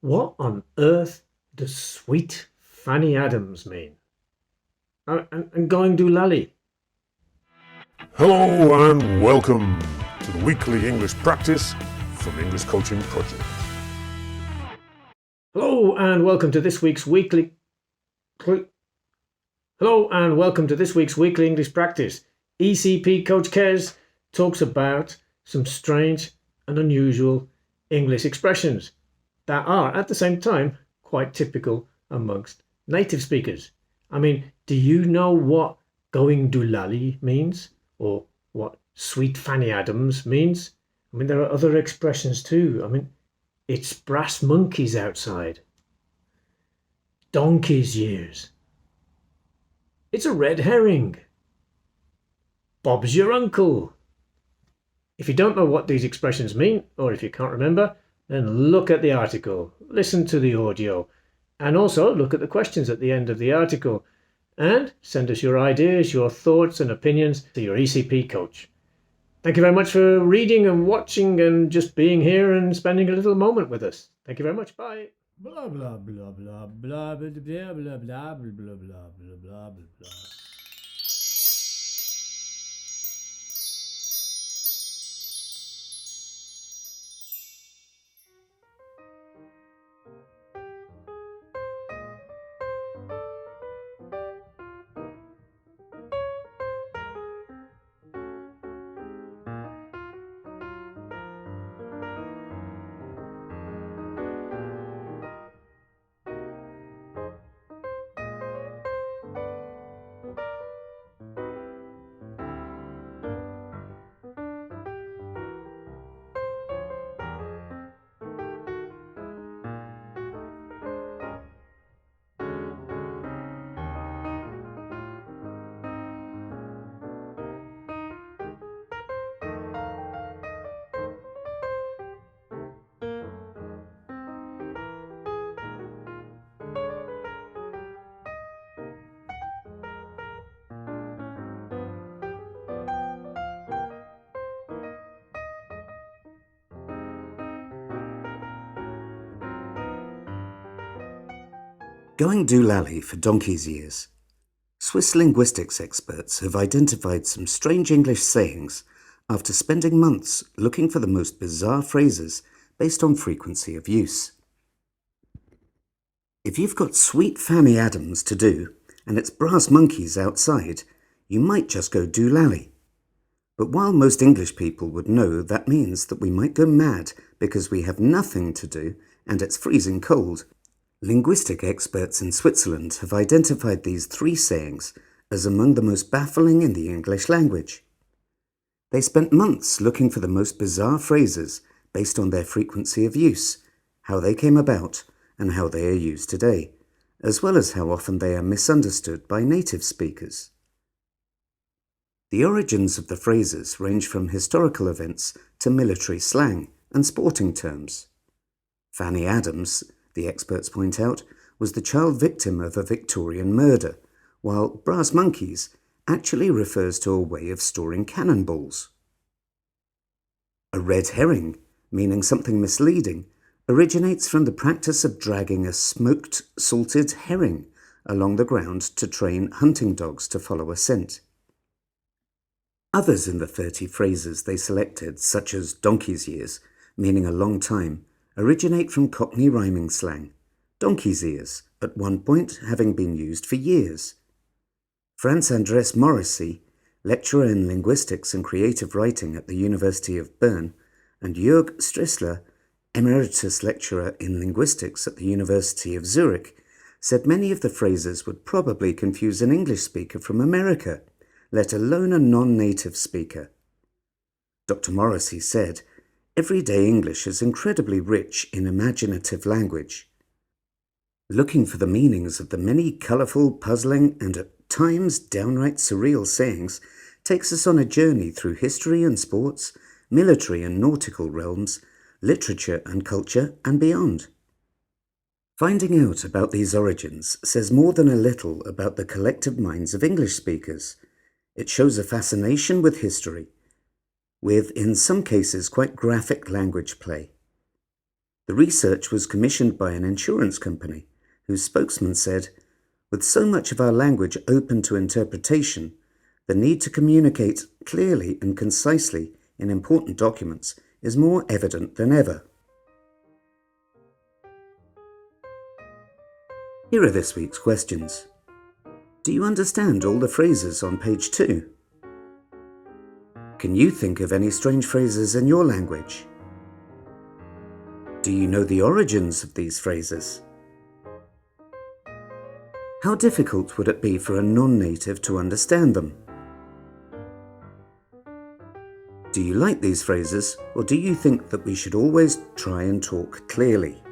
What on earth does sweet Fanny Adams mean? And going doolally. Hello and welcome to the weekly English practice from English Coaching Project. Hello and welcome to this week's weekly. Hello and welcome to this week's weekly English practice. ECP Coach Kez talks about some strange and unusual English expressions that are at the same time quite typical amongst native speakers. I mean, do you know what going doolally means? Or what sweet Fanny Adams means? I mean, there are other expressions too. I mean, it's brass monkeys outside. Donkey's years. It's a red herring. Bob's your uncle. If you don't know what these expressions mean, or if you can't remember, then look at the article, listen to the audio, and also look at the questions at the end of the article, and send us your ideas, your thoughts and opinions to your ECP coach. Thank you very much for reading and watching and just being here and spending a little moment with us. Thank you very much. Bye. Blah blah blah blah blah blah blah blah blah blah blah blah blah blah blah. Going doolally for donkey's years. Swiss linguistics experts have identified some strange English sayings after spending months looking for the most bizarre phrases based on frequency of use. If you've got sweet Fanny Adams to do and it's brass monkeys outside, you might just go doolally. But while most English people would know that means that we might go mad because we have nothing to do and it's freezing cold, linguistic experts in Switzerland have identified these three sayings as among the most baffling in the English language. They spent months looking for the most bizarre phrases based on their frequency of use, how they came about, and how they are used today, as well as how often they are misunderstood by native speakers. The origins of the phrases range from historical events to military slang and sporting terms. Fanny Adams, the experts point out, was the child victim of a Victorian murder, while brass monkeys actually refers to a way of storing cannonballs. A red herring, meaning something misleading, originates from the practice of dragging a smoked, salted herring along the ground to train hunting dogs to follow a scent. Others in the 30 phrases they selected, such as donkey's years, meaning a long time, originate from Cockney rhyming slang, donkey's ears, at one point having been used for years. Franz Andres Morrissey, lecturer in linguistics and creative writing at the University of Bern, and Jörg Strissler, emeritus lecturer in linguistics at the University of Zurich, said many of the phrases would probably confuse an English speaker from America, let alone a non-native speaker. Dr. Morrissey said, "Everyday English is incredibly rich in imaginative language. Looking for the meanings of the many colourful, puzzling, and at times downright surreal sayings takes us on a journey through history and sports, military and nautical realms, literature and culture, and beyond." Finding out about these origins says more than a little about the collective minds of English speakers. It shows a fascination with history, with, in some cases, quite graphic language play. The research was commissioned by an insurance company, whose spokesman said, "With so much of our language open to interpretation, the need to communicate clearly and concisely in important documents is more evident than ever." Here are this week's questions. Do you understand all the phrases on page 2? Can you think of any strange phrases in your language? Do you know the origins of these phrases? How difficult would it be for a non-native to understand them? Do you like these phrases, or do you think that we should always try and talk clearly?